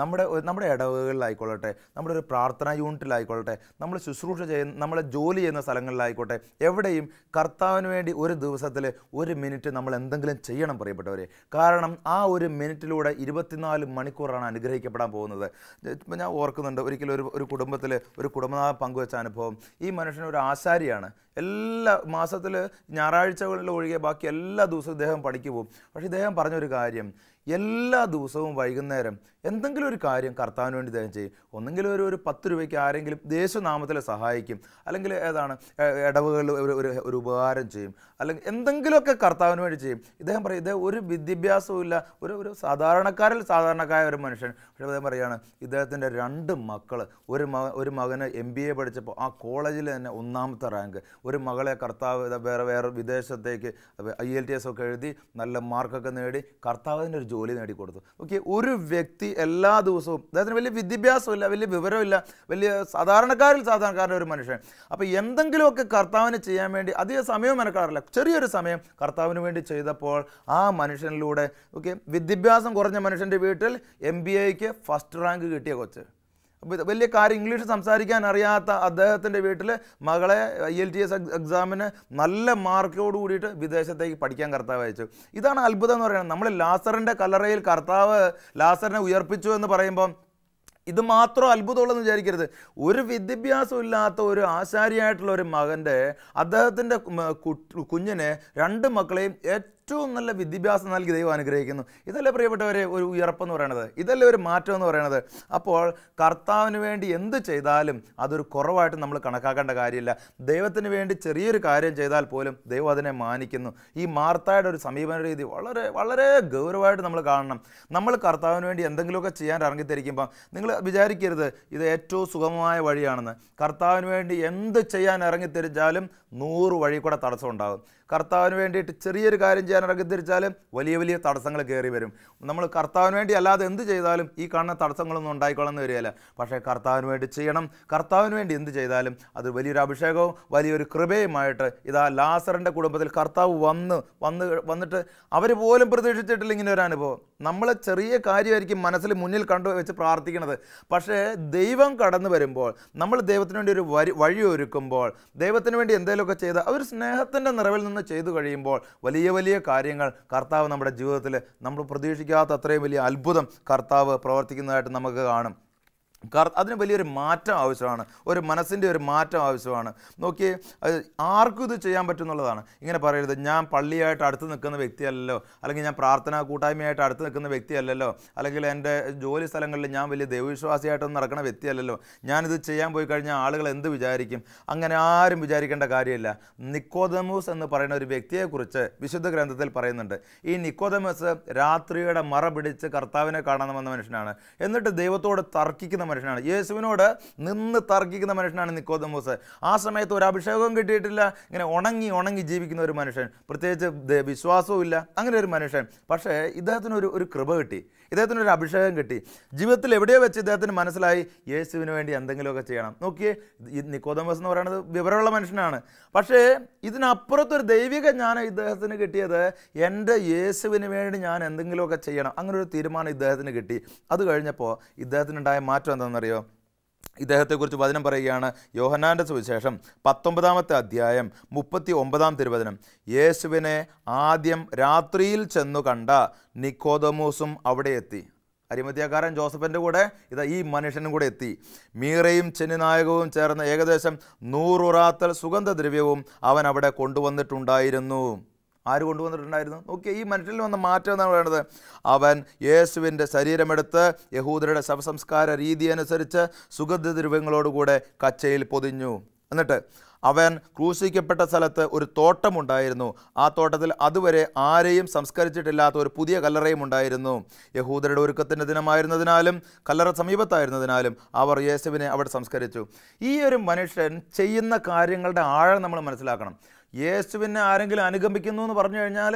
നമ്മുടെ ഇടവകളിലായിക്കൊള്ളട്ടെ, നമ്മുടെ ഒരു പ്രാർത്ഥനാ യൂണിറ്റിലായിക്കൊള്ളട്ടെ, നമ്മൾ ശുശ്രൂഷ ചെയ്യുന്ന, നമ്മൾ ജോലി ചെയ്യുന്ന സ്ഥലങ്ങളിലായിക്കോട്ടെ, എവിടെയും കർത്താവിന് വേണ്ടി ഒരു ദിവസത്തിൽ 1 മിനിറ്റ് നമ്മൾ എന്തെങ്കിലും ചെയ്യണം പ്രിയപ്പെട്ടവരെ. കാരണം ആ 1 മിനിറ്റിലൂടെ 24 മണിക്കൂറാണ് അനുഗ്രഹിക്കപ്പെടാൻ പോകുന്നത്. ഞാൻ ഓർക്കുന്നുണ്ട്, ഒരിക്കലും ഒരു കുടുംബത്തിൽ ഒരു കുടുംബനാഥൻ പങ്കുവെച്ച അനുഭവം. ഈ മനുഷ്യൻ ഒരു ആശാരിയാണ്. എല്ലാ മാസത്തിൽ ഞായറാഴ്ചകളിൽ ഒഴികെ ബാക്കി എല്ലാ ദിവസവും ഇദ്ദേഹം പണിക്ക് പോകും. പക്ഷേ ഇദ്ദേഹം പറഞ്ഞൊരു കാര്യം, എല്ലാ ദിവസവും വൈകുന്നേരം എന്തെങ്കിലും ഒരു കാര്യം കർത്താവിന് വേണ്ടി ഇദ്ദേഹം ചെയ്യും. ഒന്നെങ്കിലും ഒരു 10 രൂപയ്ക്ക് ആരെങ്കിലും ദേശനാമത്തിൽ സഹായിക്കും, അല്ലെങ്കിൽ ഇടവുകളിൽ ഒരു ഉപകാരം ചെയ്യും, അല്ലെങ്കിൽ എന്തെങ്കിലുമൊക്കെ കർത്താവിന് വേണ്ടി ചെയ്യും. ഇദ്ദേഹം പറയും, ഇദ്ദേഹം ഒരു വിദ്യാഭ്യാസവും ഇല്ല, സാധാരണക്കാരിൽ സാധാരണക്കാരായ ഒരു മനുഷ്യൻ. പക്ഷേ അദ്ദേഹം പറയുകയാണ്, ഇദ്ദേഹത്തിൻ്റെ 2 മക്കൾ, ഒരു മകന് MBA പഠിച്ചപ്പോൾ ആ കോളേജിൽ തന്നെ 1ാമത്തെ റാങ്ക്, ഒരു മകളെ കർത്താവ് വേറെ വിദേശത്തേക്ക് IELTS ഒക്കെ എഴുതി നല്ല മാർക്കൊക്കെ നേടി കർത്താവിൻ്റെ ഒരു ജോലി നേടിക്കൊടുത്തു. ഓക്കെ, ഒരു വ്യക്തി എല്ലാ ദിവസവും, അദ്ദേഹത്തിന് വലിയ വിദ്യാഭ്യാസമില്ല, വലിയ വിവരമില്ല, വലിയ സാധാരണക്കാരൻ്റെ ഒരു മനുഷ്യൻ. അപ്പോൾ എന്തെങ്കിലുമൊക്കെ കർത്താവിന് ചെയ്യാൻ വേണ്ടി അധികം സമയം മെനക്കാറില്ല, ചെറിയൊരു സമയം കർത്താവിന് വേണ്ടി ചെയ്തപ്പോൾ ആ മനുഷ്യനിലൂടെ, ഓക്കെ, വിദ്യാഭ്യാസം കുറഞ്ഞ മനുഷ്യൻ്റെ വീട്ടിൽ MBAക്ക് ഫസ്റ്റ് റാങ്ക് കിട്ടിയ കൊച്ച്, വലിയ കാര്യം ഇംഗ്ലീഷ് സംസാരിക്കാൻ അറിയാത്ത അദ്ദേഹത്തിൻ്റെ വീട്ടിൽ മകളെ IELTS എക്സാമിന് നല്ല മാർക്കോട് കൂടിയിട്ട് വിദേശത്തേക്ക് പഠിക്കാൻ കർത്താവ് അയച്ചു. ഇതാണ് അത്ഭുതം എന്ന് പറയുന്നത്. നമ്മൾ ലാസറിൻ്റെ കല്ലറയിൽ കർത്താവ് ലാസറിനെ ഉയർപ്പിച്ചു എന്ന് പറയുമ്പം ഇത് മാത്രം അത്ഭുതമുള്ളതെന്ന് വിചാരിക്കരുത്. ഒരു വിദ്യാഭ്യാസം ഇല്ലാത്ത ഒരു ആശാരിയായിട്ടുള്ള ഒരു മകൻ്റെ, അദ്ദേഹത്തിൻ്റെ കുഞ്ഞിനെ 2 മക്കളെയും ഏറ്റവും നല്ല വിദ്യാഭ്യാസം നൽകി ദൈവം അനുഗ്രഹിക്കുന്നു. ഇതല്ലേ പ്രിയപ്പെട്ടവരെ ഒരു ഉയർപ്പെന്ന് പറയണത്, ഇതല്ലേ ഒരു മാറ്റം എന്ന് പറയണത്. അപ്പോൾ കർത്താവിന് വേണ്ടി എന്ത് ചെയ്താലും അതൊരു കുറവായിട്ട് നമ്മൾ കണക്കാക്കേണ്ട കാര്യമില്ല. ദൈവത്തിന് വേണ്ടി ചെറിയൊരു കാര്യം ചെയ്താൽ പോലും ദൈവം അതിനെ മാനിക്കുന്നു. ഈ മാർത്തായുടെ ഒരു സമീപന രീതി വളരെ വളരെ ഗൗരവമായിട്ട് നമ്മൾ കാണണം. നമ്മൾ കർത്താവിന് വേണ്ടി എന്തെങ്കിലുമൊക്കെ ചെയ്യാൻ ഇറങ്ങിത്തിരിക്കുമ്പോൾ നിങ്ങൾ വിചാരിക്കരുത് ഇത് ഏറ്റവും സുഗമമായ വഴിയാണെന്ന്. കർത്താവിന് വേണ്ടി എന്ത് ചെയ്യാൻ ഇറങ്ങിത്തിരിച്ചാലും 100 വഴി കൂടെ തടസ്സം ഉണ്ടാകും. കർത്താവിന് വേണ്ടിയിട്ട് ചെറിയൊരു കാര്യം ചെയ്യാൻ ഇറങ്ങിത്തിരിച്ചാലും വലിയ വലിയ തടസ്സങ്ങൾ കയറി വരും. നമ്മൾ കർത്താവിന് വേണ്ടി അല്ലാതെ എന്ത് ചെയ്താലും ഈ കാണുന്ന തടസ്സങ്ങളൊന്നും ഉണ്ടായിക്കൊള്ളുന്ന വരികയില്ല. പക്ഷേ കർത്താവിന് വേണ്ടി ചെയ്യണം. കർത്താവിന് വേണ്ടി എന്ത് ചെയ്താലും അത് വലിയൊരു അഭിഷേകവും വലിയൊരു കൃപയുമായിട്ട് ഇതാ ലാസറിൻ്റെ കുടുംബത്തിൽ കർത്താവ് വന്നിട്ട് അവർ പോലും പ്രതീക്ഷിച്ചിട്ടില്ല ഇങ്ങനെ ഒരു അനുഭവം. നമ്മൾ ചെറിയ കാര്യമായിരിക്കും മനസ്സിൽ മുന്നിൽ കണ്ടു വെച്ച് പ്രാർത്ഥിക്കുന്നത്. പക്ഷേ ദൈവം കടന്നു വരുമ്പോൾ, നമ്മൾ ദൈവത്തിന് വേണ്ടി ഒരു വഴി ഒരുക്കുമ്പോൾ, ദൈവത്തിന് വേണ്ടി എന്തെങ്കിലുമൊക്കെ ചെയ്ത് അവർ സ്നേഹത്തിൻ്റെ നിറവിൽ നിന്ന് ചെയ്തു കഴിയുമ്പോൾ വലിയ വലിയ കാര്യങ്ങൾ കർത്താവ് നമ്മുടെ ജീവിതത്തിൽ നമ്മൾ പ്രതീക്ഷിക്കാത്ത അത്രയും വലിയ അത്ഭുതം കർത്താവ് പ്രവർത്തിക്കുന്നതായിട്ട് നമുക്ക് കാണും. അതിന് വലിയൊരു മാറ്റം ആവശ്യമാണ്. ഒരു മനസ്സിൻ്റെ ഒരു മാറ്റം ആവശ്യമാണ്. നോക്കിയേ, ആർക്കും ഇത് ചെയ്യാൻ പറ്റുന്നുള്ളതാണ്. ഇങ്ങനെ പറയരുത്, ഞാൻ പള്ളിയായിട്ട് അടുത്ത് നിൽക്കുന്ന വ്യക്തിയല്ലല്ലോ, അല്ലെങ്കിൽ ഞാൻ പ്രാർത്ഥനാ കൂട്ടായ്മയായിട്ട് അടുത്ത് നിൽക്കുന്ന വ്യക്തിയല്ലല്ലോ, അല്ലെങ്കിൽ എൻ്റെ ജോലി സ്ഥലങ്ങളിൽ ഞാൻ വലിയ ദൈവവിശ്വാസിയായിട്ടൊന്നും നടക്കുന്ന വ്യക്തിയല്ലല്ലോ, ഞാനിത് ചെയ്യാൻ പോയി കഴിഞ്ഞാൽ ആളുകൾ എന്ത് വിചാരിക്കും? അങ്ങനെ ആരും വിചാരിക്കേണ്ട കാര്യമില്ല. നിക്കോദമൂസ് എന്ന് പറയുന്ന ഒരു വ്യക്തിയെക്കുറിച്ച് വിശുദ്ധ ഗ്രന്ഥത്തിൽ പറയുന്നുണ്ട്. ഈ നിക്കോദമസ് രാത്രിയുടെ മറ പിടിച്ച് കർത്താവിനെ കാണാൻ വന്ന മനുഷ്യനാണ്. എന്നിട്ട് ദൈവത്തോട് തർക്കിക്കുന്ന മനുഷ്യനാണ്. യേശുവിനോട് നിന്ന് തർക്കിക്കുന്ന മനുഷ്യനാണ് നിക്കോദമോസ്. ആ സമയത്ത് ഒരു അഭിഷേകവും കിട്ടിയിട്ടില്ല. ഇങ്ങനെ ഉണങ്ങി ജീവിക്കുന്ന ഒരു മനുഷ്യൻ, പ്രത്യേകിച്ച് വിശ്വാസവും ഇല്ല, അങ്ങനെ ഒരു മനുഷ്യൻ. പക്ഷേ ഇദ്ദേഹത്തിന് ഒരു കൃപ കിട്ടി, ഇദ്ദേഹത്തിനൊരു അഭിഷേകം കിട്ടി. ജീവിതത്തിൽ എവിടെയോ വെച്ച് ഇദ്ദേഹത്തിന് മനസ്സിലായി യേശുവിന് വേണ്ടി എന്തെങ്കിലുമൊക്കെ ചെയ്യണം. നോക്കിയേ, ഈ നിക്കോദമോസ് എന്ന് പറയുന്നത് വിവരമുള്ള മനുഷ്യനാണ്. പക്ഷേ ഇതിനപ്പുറത്തൊരു ദൈവിക ജ്ഞാനം ഇദ്ദേഹത്തിന് കിട്ടിയത് എൻ്റെ യേശുവിന് വേണ്ടി ഞാൻ എന്തെങ്കിലുമൊക്കെ ചെയ്യണം. അങ്ങനെ ഒരു തീരുമാനം ഇദ്ദേഹത്തിന് കിട്ടി. അത് കഴിഞ്ഞപ്പോൾ ഇദ്ദേഹത്തിനുണ്ടായ മാറ്റം എന്താണെന്നറിയോ? ഇദ്ദേഹത്തെക്കുറിച്ച് വചനം പറയുകയാണ്. യോഹന്നാൻ്റെ സുവിശേഷം 19-ാമത്തെ അധ്യായം 39-ാം തിരുവചനം. യേശുവിനെ ആദ്യം രാത്രിയിൽ ചെന്നു കണ്ട നിക്കോദമോസും അവിടെ എത്തി. അരിമത്യാക്കാരൻ ജോസഫിൻ്റെ കൂടെ ഈ മനുഷ്യനും കൂടെ എത്തി. മീറയും ചെന്നിനായകവും ചേർന്ന് ഏകദേശം 100 ഉറാത്തൽ സുഗന്ധദ്രവ്യവും അവൻ അവിടെ കൊണ്ടുവന്നിട്ടുണ്ടായിരുന്നു. ആര് കൊണ്ടുവന്നിട്ടുണ്ടായിരുന്നു? നോക്കിയ ഈ മനുഷ്യനിൽ വന്ന മാറ്റം എന്നാണ് പറയുന്നത്. അവൻ യേശുവിൻ്റെ ശരീരമെടുത്ത് യഹൂദരുടെ ശവസംസ്കാര രീതി അനുസരിച്ച് സുഗന്ധദ്രവ്യങ്ങളോടുകൂടെ കച്ചയിൽ പൊതിഞ്ഞു. എന്നിട്ട് അവൻ ക്രൂശിക്കപ്പെട്ട സ്ഥലത്ത് ഒരു തോട്ടമുണ്ടായിരുന്നു. ആ തോട്ടത്തിൽ അതുവരെ ആരെയും സംസ്കരിച്ചിട്ടില്ലാത്ത ഒരു പുതിയ കല്ലറയും ഉണ്ടായിരുന്നു. യഹൂദരുടെ ഒരുക്കത്തിൻ്റെ ദിനമായിരുന്നതിനാലും കല്ലറ സമീപത്തായിരുന്നതിനാലും അവർ യേശുവിനെ അവിടെ സംസ്കരിച്ചു. ഈ ഒരു മനുഷ്യൻ ചെയ്യുന്ന കാര്യങ്ങളുടെ ആഴം നമ്മൾ മനസ്സിലാക്കണം. യേശുവിനെ ആരെങ്കിലും അനുഗമിക്കുന്നു എന്ന് പറഞ്ഞു കഴിഞ്ഞാൽ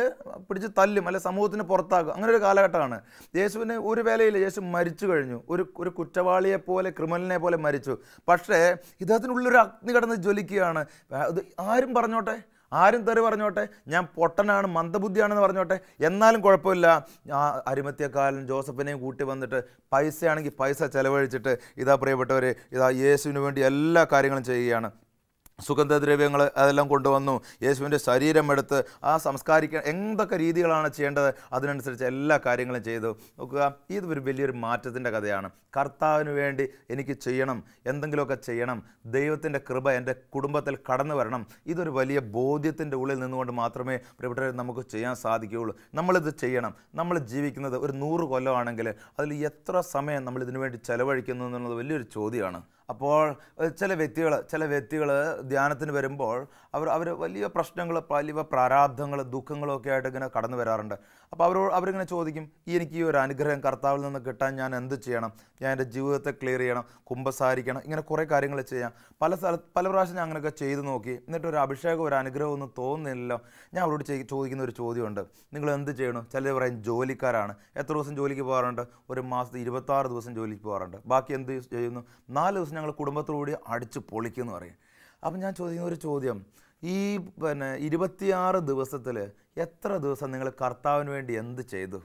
പിടിച്ച് തല്ലും, അല്ലെ സമൂഹത്തിന് പുറത്താക്കും. അങ്ങനെ ഒരു കാലഘട്ടമാണ്. യേശുവിന് ഒരു വേലയില്ല. യേശു മരിച്ചു കഴിഞ്ഞു. ഒരു കുറ്റവാളിയെ പോലെ, ക്രിമിനലിനെ പോലെ മരിച്ചു. പക്ഷേ ഇദ്ദേഹത്തിനുള്ളൊരു അഗ്നി കടന്ന് ജ്വലിക്കുകയാണ്. അത് ആരും പറഞ്ഞോട്ടെ, ആരും തെറി പറഞ്ഞോട്ടെ, ഞാൻ പൊട്ടനാണ്, മന്ദബുദ്ധിയാണെന്ന് പറഞ്ഞോട്ടെ, എന്നാലും കുഴപ്പമില്ല. അരിമത്യാക്കാരൻ ജോസഫിനെയും കൂട്ടി വന്നിട്ട് പൈസയാണെങ്കിൽ പൈസ ചെലവഴിച്ചിട്ട് പ്രിയപ്പെട്ടവർ യേശുവിന് വേണ്ടി എല്ലാ കാര്യങ്ങളും ചെയ്യുകയാണ്. സുഗന്ധദ്രവ്യങ്ങൾ അതെല്ലാം കൊണ്ടുവന്നു. യേശുവിൻ്റെ ശരീരം എടുത്ത് സംസ്കാരിക്കാൻ എന്തൊക്കെ രീതികളാണ് ചെയ്യേണ്ടത് അതിനനുസരിച്ച് എല്ലാ കാര്യങ്ങളും ചെയ്തു. നോക്കുക, ഇത് ഒരു വലിയൊരു മാറ്റത്തിൻ്റെ കഥയാണ്. കർത്താവിന് വേണ്ടി എനിക്ക് ചെയ്യണം, എന്തെങ്കിലുമൊക്കെ ചെയ്യണം, ദൈവത്തിൻ്റെ കൃപ എൻ്റെ കുടുംബത്തിൽ കടന്നു വരണം. ഇതൊരു വലിയ ബോധ്യത്തിൻ്റെ ഉള്ളിൽ നിന്നുകൊണ്ട് മാത്രമേ പ്രിയപ്പെട്ടവരെ നമുക്ക് ചെയ്യാൻ സാധിക്കുകയുള്ളൂ. നമ്മളിത് ചെയ്യണം. നമ്മൾ ജീവിക്കുന്നത് ഒരു 100 കൊല്ലമാണെങ്കിൽ അതിൽ എത്ര സമയം നമ്മൾ ഇതിനു വേണ്ടി ചെലവഴിക്കുന്നു എന്നുള്ളത് വലിയൊരു ചോദ്യമാണ്. അപ്പോൾ ചില വ്യക്തികൾ ധ്യാനത്തിന് വരുമ്പോൾ അവർ വലിയ പ്രശ്നങ്ങൾ, വലിയ പ്രാരാബ്ധങ്ങൾ, ദുഃഖങ്ങളൊക്കെ ആയിട്ട് ഇങ്ങനെ കടന്നു വരാറുണ്ട്. അപ്പോൾ അവരിങ്ങനെ ചോദിക്കും, എനിക്ക് ഈ ഒരു അനുഗ്രഹം കർത്താവിൽ നിന്ന് കിട്ടാൻ ഞാൻ എന്ത് ചെയ്യണം? ഞാൻ എൻ്റെ ജീവിതത്തെ ക്ലിയർ ചെയ്യണം, കുമ്പസാരിക്കണം, ഇങ്ങനെ കുറേ കാര്യങ്ങൾ ചെയ്യാം. പല പ്രാവശ്യം ഞാൻ അങ്ങനെയൊക്കെ ചെയ്തു നോക്കി. എന്നിട്ട് ഒരു അഭിഷേകം, ഒരു അനുഗ്രഹം ഒന്നും തോന്നുന്നില്ലല്ലോ. ഞാൻ അവരോട് ചോദിക്കുന്ന ഒരു ചോദ്യമുണ്ട്, നിങ്ങൾ എന്ത് ചെയ്യണം? ചിലർ പറയും ജോലിക്കാരാണ്. എത്ര ദിവസം ജോലിക്ക് പോകാറുണ്ട്? ഒരു മാസത്തിൽ 26 ദിവസം ജോലിക്ക് പോകാറുണ്ട്. ബാക്കി എന്ത് ചെയ്യുന്നു? 4 ദിവസം ഞങ്ങൾ കുടുംബത്തോടുകൂടി അടിച്ച് പൊളിക്കുമെന്ന് പറയും. അപ്പം ഞാൻ ചോദിക്കുന്ന ഒരു ചോദ്യം, ഈ 26 ദിവസത്തിൽ എത്ര ദിവസം നിങ്ങൾ കർത്താവിന് വേണ്ടി എന്ത് ചെയ്തു?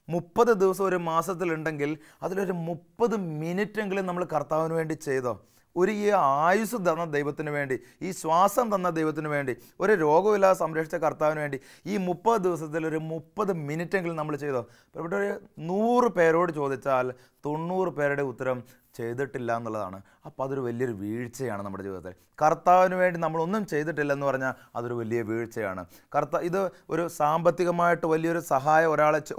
30 ദിവസം ഒരു മാസത്തിലുണ്ടെങ്കിൽ അതിലൊരു 30 മിനിറ്റെങ്കിലും നമ്മൾ കർത്താവിന് വേണ്ടി ചെയ്തോ? ഈ ആയുസ് തന്ന ദൈവത്തിന് വേണ്ടി, ഈ ശ്വാസം തന്ന ദൈവത്തിന് വേണ്ടി, ഒരു രോഗമില്ലാതെ സംരക്ഷിച്ച കർത്താവിന് വേണ്ടി ഈ 30 ദിവസത്തിൽ ഒരു 30 മിനിറ്റെങ്കിലും നമ്മൾ ചെയ്തോ? ഇവിടെ ഒരു 100 പേരോട് ചോദിച്ചാൽ 90 പേരുടെ ഉത്തരം ചെയ്തിട്ടില്ല എന്നുള്ളതാണ്. അപ്പോൾ അതൊരു വലിയൊരു വീഴ്ചയാണ് നമ്മുടെ ജീവിതത്തിൽ. കർത്താവിന് വേണ്ടി നമ്മളൊന്നും ചെയ്തിട്ടില്ലെന്ന് പറഞ്ഞാൽ അതൊരു വലിയ വീഴ്ചയാണ്. ഇത് ഒരു സാമ്പത്തികമായിട്ട് വലിയൊരു സഹായം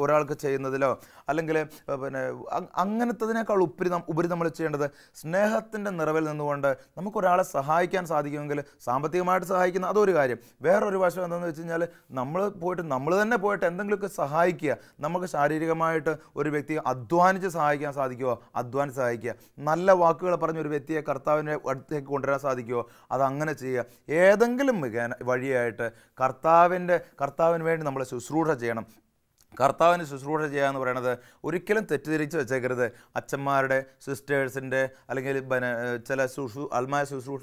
ഒരാൾക്ക് ചെയ്യുന്നതിലോ അല്ലെങ്കിൽ പിന്നെ അങ്ങനത്തതിനേക്കാൾ ഉപരി നമ്മൾ ചെയ്യേണ്ടത് സ്നേഹത്തിൻ്റെ നിറവിൽ നിന്നുകൊണ്ട് നമുക്കൊരാളെ സഹായിക്കാൻ സാധിക്കുമെങ്കിൽ സാമ്പത്തികമായിട്ട് സഹായിക്കുന്ന അതൊരു കാര്യം. വേറൊരു വശം എന്താണെന്ന് വെച്ച് കഴിഞ്ഞാൽ നമ്മൾ തന്നെ പോയിട്ട് എന്തെങ്കിലുമൊക്കെ സഹായിക്കുക. നമുക്ക് ശാരീരികമായിട്ട് ഒരു വ്യക്തിയെ അധ്വാനിച്ച് സഹായിക്കാൻ സാധിക്കുമോ? അധ്വാനിച്ച് സഹായിക്കുക. നല്ല വാക്കുകൾ പറഞ്ഞ് ഒരു വ്യക്തിയെ കർത്താവിൻ്റെ അടുത്തേക്ക് കൊണ്ടുവരാൻ സാധിക്കുമോ? അതങ്ങനെ ചെയ്യുക. ഏതെങ്കിലും വഴിയായിട്ട് കർത്താവിന് വേണ്ടി നമ്മൾ ശുശ്രൂഷ ചെയ്യണം. കർത്താവിന് ശുശ്രൂഷ ചെയ്യുക എന്ന് പറയുന്നത് ഒരിക്കലും തെറ്റിദ്ധരിച്ച് വെച്ചേക്കരുത്. അച്ഛന്മാരുടെ, സിസ്റ്റേഴ്സിൻ്റെ അല്ലെങ്കിൽ പിന്നെ ചില ആത്മായ ശുശ്രൂഷ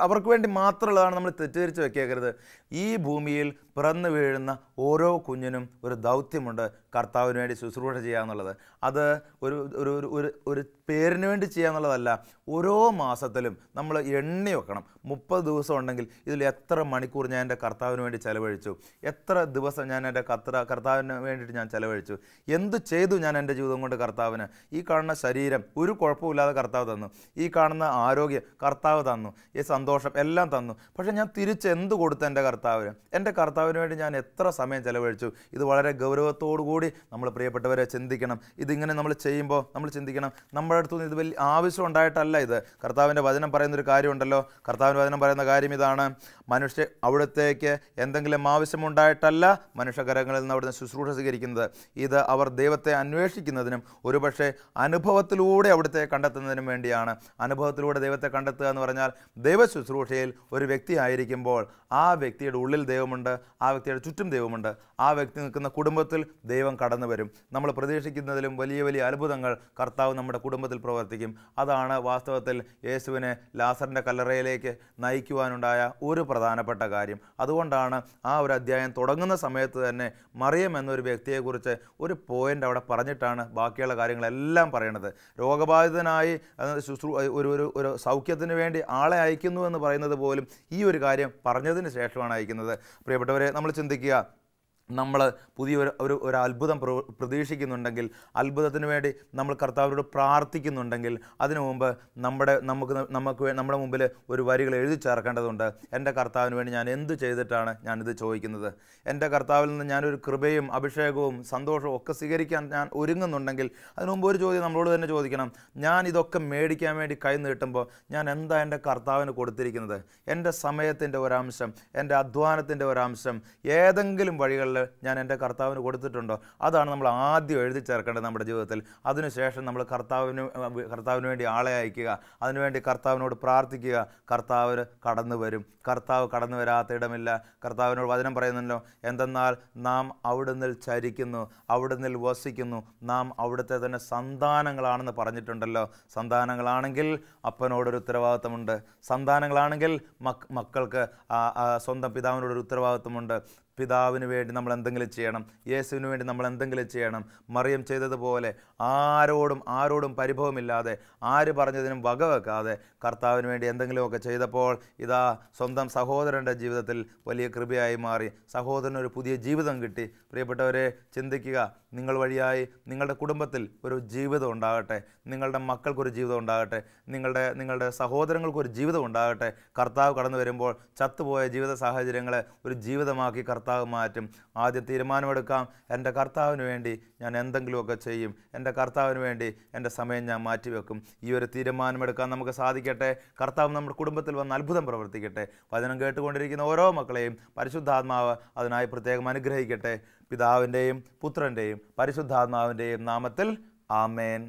അവർക്ക് വേണ്ടി മാത്രമുള്ളതാണ് നമ്മൾ തെറ്റിദ്ധരിച്ച് വെക്കേക്കരുത്. ഈ ഭൂമിയിൽ പിറന്നു വീഴുന്ന ഓരോ കുഞ്ഞിനും ഒരു ദൗത്യമുണ്ട്, കർത്താവിന് വേണ്ടി ശുശ്രൂഷ ചെയ്യുക എന്നുള്ളത്. അത് ഒരു പേരിന് വേണ്ടി ചെയ്യുക എന്നുള്ളതല്ല. ഓരോ മാസത്തിലും നമ്മൾ എണ്ണി വെക്കണം. 30 ദിവസം ഉണ്ടെങ്കിൽ ഇതിൽ എത്ര മണിക്കൂർ ഞാൻ എൻ്റെ കർത്താവിന് വേണ്ടി ചിലവഴിച്ചു, എത്ര ദിവസം ഞാൻ എൻ്റെ കർത്താവിന് വേണ്ടിയിട്ട് ഞാൻ ചിലവഴിച്ചു, എന്ത് ചെയ്തു ഞാൻ എൻ്റെ ജീവിതം കൊണ്ട് കർത്താവിന്. ഈ കാണുന്ന ശരീരം ഒരു കുഴപ്പമില്ലാതെ കർത്താവ് തന്നു, ഈ കാണുന്ന ആരോഗ്യം കർത്താവ് തന്നു, ഈ സന്തോഷം എല്ലാം തന്നു. പക്ഷേ ഞാൻ തിരിച്ച് എന്ത് കൊടുത്തു എൻ്റെ കർത്താവിന് വേണ്ടി ഞാൻ എത്ര സമയം ചിലവഴിച്ചു? ഇത് വളരെ ഗൗരവത്തോടു കൂടി നമ്മൾ പ്രിയപ്പെട്ടവരെ ചിന്തിക്കണം. ഇതിങ്ങനെ നമ്മൾ ചെയ്യുമ്പോൾ നമ്മൾ ചിന്തിക്കണം, നമ്മുടെ അടുത്തുനിന്ന് ഇത് വലിയ ആവശ്യം ഉണ്ടായിട്ടല്ല. ഇത് കർത്താവിൻ്റെ വചനം പറയുന്നൊരു കാര്യമുണ്ടല്ലോ. കർത്താവിൻ്റെ വചനം പറയുന്ന കാര്യം ഇതാണ്: അവിടത്തേക്ക് എന്തെങ്കിലും ആവശ്യമുണ്ടായിട്ടല്ല മനുഷ്യകരങ്ങളിൽ നിന്ന് അവിടുന്ന് ശുശ്രൂഷ സ്വീകരിക്കുന്നത്. ഇത് അവർ ദൈവത്തെ അന്വേഷിക്കുന്നതിനും ഒരുപക്ഷെ അനുഭവത്തിലൂടെ അവിടുത്തെ കണ്ടെത്തുന്നതിനും വേണ്ടിയാണ്. അനുഭവത്തിലൂടെ ദൈവത്തെ കണ്ടെത്തുക എന്ന് പറഞ്ഞാൽ ദൈവ ശുശ്രൂഷയിൽ ഒരു വ്യക്തി ആയിരിക്കുമ്പോൾ ആ വ്യക്തിയുടെ ഉള്ളിൽ ദൈവമുണ്ട്, ആ വ്യക്തിയുടെ ചുറ്റും ദൈവമുണ്ട്. ആ വ്യക്തി നിൽക്കുന്ന കുടുംബത്തിൽ ദൈവം കടന്നു വരും. നമ്മൾ പ്രതീക്ഷിക്കുന്നതിലും വലിയ വലിയ അത്ഭുതങ്ങൾ കർത്താവ് നമ്മുടെ കുടുംബത്തിൽ പ്രവർത്തിക്കും. അതാണ് വാസ്തവത്തിൽ യേശുവിനെ ലാസറിൻ്റെ കല്ലറയിലേക്ക് നയിക്കുവാനുണ്ടായ ഒരു പ്രധാനപ്പെട്ട കാര്യം. അതുകൊണ്ടാണ് ആ ഒരു അധ്യായം തുടങ്ങുന്ന സമയത്ത് തന്നെ മറിയം എന്നൊരു വ്യക്തിയെക്കുറിച്ച് ഒരു പോയിൻ്റ് അവിടെ പറഞ്ഞിട്ടാണ് ബാക്കിയുള്ള കാര്യങ്ങളെല്ലാം പറയണത്. രോഗബാധിതനായി ഒരു സൗഖ്യത്തിന് വേണ്ടി ആളെ അയക്കുന്നു എന്ന് പറയുന്നത് പോലും ഈ ഒരു കാര്യം പറഞ്ഞതിന് ശേഷമാണ് അയക്കുന്നത്. പ്രിയപ്പെട്ടവരെ, നമ്മൾ ചിന്തിക്കുക, നമ്മൾ ഒരു അത്ഭുതം പ്രതീക്ഷിക്കുന്നുണ്ടെങ്കിൽ, അത്ഭുതത്തിന് വേണ്ടി നമ്മൾ കർത്താവിനോട് പ്രാർത്ഥിക്കുന്നുണ്ടെങ്കിൽ അതിനു മുമ്പ് നമ്മുടെ മുമ്പിൽ ഒരു വരികൾ എഴുതി ചേർക്കേണ്ടതുണ്ട്. എൻ്റെ കർത്താവിന് വേണ്ടി ഞാൻ എന്ത് ചെയ്തിട്ടാണ് ഞാനിത് ചോദിക്കുന്നത്? എൻ്റെ കർത്താവിൽ നിന്ന് ഞാനൊരു കൃപയും അഭിഷേകവും സന്തോഷവും ഒക്കെ സ്വീകരിക്കാൻ ഞാൻ ഒരുങ്ങുന്നുണ്ടെങ്കിൽ അതിനു മുമ്പ് ഒരു ചോദ്യം നമ്മളോട് തന്നെ ചോദിക്കണം: ഞാൻ ഇതൊക്കെ മേടിക്കാൻ വേണ്ടി കൈ നീട്ടുമ്പോൾ ഞാൻ എന്താ എൻ്റെ കർത്താവിന് കൊടുത്തിരിക്കുന്നത്? എൻ്റെ സമയത്തിൻ്റെ ഒരംശം, എൻ്റെ അധ്വാനത്തിൻ്റെ ഒരംശം ഏതെങ്കിലും വഴികളിൽ ഞാൻ എൻ്റെ കർത്താവിന് കൊടുത്തിട്ടുണ്ടോ? അതാണ് നമ്മൾ ആദ്യം എഴുതി ചേർക്കേണ്ടത് നമ്മുടെ ജീവിതത്തിൽ. അതിനുശേഷം നമ്മൾ കർത്താവിന് വേണ്ടി ആളെ അയക്കുക, അതിനുവേണ്ടി കർത്താവിനോട് പ്രാർത്ഥിക്കുക. കർത്താവ് കടന്നു വരും. കർത്താവ് കടന്നു വരാത്ത ഇടമില്ല. കർത്താവിനോട് വചനം പറയുന്നല്ലോ: എന്തെന്നാൽ നാം അവിടുന്ന് ചരിക്കുന്നു, അവിടുന്ന് വസിക്കുന്നു, നാം അവിടുത്തെ തന്നെ സന്താനങ്ങളാണെന്ന് പറഞ്ഞിട്ടുണ്ടല്ലോ. സന്താനങ്ങളാണെങ്കിൽ അപ്പനോടൊരു ഉത്തരവാദിത്തമുണ്ട്. സന്താനങ്ങളാണെങ്കിൽ മക്കൾക്ക് സ്വന്തം പിതാവിനോടൊരു ഉത്തരവാദിത്തമുണ്ട്. പിതാവിന് വേണ്ടി നമ്മൾ എന്തെങ്കിലും ചെയ്യണം. യേശുവിന് വേണ്ടി നമ്മൾ എന്തെങ്കിലും ചെയ്യണം. മറിയം ചെയ്തതുപോലെ ആരോടും പരിഭവമില്ലാതെ, ആര് പറഞ്ഞതിനും വകവെക്കാതെ കർത്താവിന് വേണ്ടി എന്തെങ്കിലുമൊക്കെ ചെയ്തപ്പോൾ ഇതാ സ്വന്തം സഹോദരൻ്റെ ജീവിതത്തിൽ വലിയ കൃപയായി മാറി. സഹോദരനൊരു പുതിയ ജീവിതം കിട്ടി. പ്രിയപ്പെട്ടവരെ, ചിന്തിക്കുക, നിങ്ങൾ വഴിയായി നിങ്ങളുടെ കുടുംബത്തിൽ ഒരു ജീവിതം ഉണ്ടാകട്ടെ, നിങ്ങളുടെ മക്കൾക്കൊരു ജീവിതം ഉണ്ടാകട്ടെ, നിങ്ങളുടെ സഹോദരങ്ങൾക്കൊരു ജീവിതം ഉണ്ടാകട്ടെ. കർത്താവ് കടന്നു വരുമ്പോൾ ചത്തുപോയ ജീവിത സാഹചര്യങ്ങളെ ഒരു ജീവിതമാക്കി കർത്താവ് മാറ്റും. ആദ്യം തീരുമാനമെടുക്കാം: എൻ്റെ കർത്താവിന് വേണ്ടി ഞാൻ എന്തെങ്കിലുമൊക്കെ ചെയ്യും, എൻ്റെ കർത്താവിന് വേണ്ടി എൻ്റെ സമയം ഞാൻ മാറ്റിവെക്കും. ഈ ഒരു തീരുമാനമെടുക്കാൻ നമുക്ക് സാധിക്കട്ടെ. കർത്താവ് നമ്മുടെ കുടുംബത്തിൽ വന്ന് അത്ഭുതം പ്രവർത്തിക്കട്ടെ. വചനം കേട്ടുകൊണ്ടിരിക്കുന്ന ഓരോ മക്കളെയും പരിശുദ്ധാത്മാവ് അതിനായി പ്രത്യേകം അനുഗ്രഹിക്കട്ടെ. പിതാവിൻ്റെയും പുത്രൻ്റെയും പരിശുദ്ധാത്മാവിൻ്റെയും നാമത്തിൽ ആമേൻ.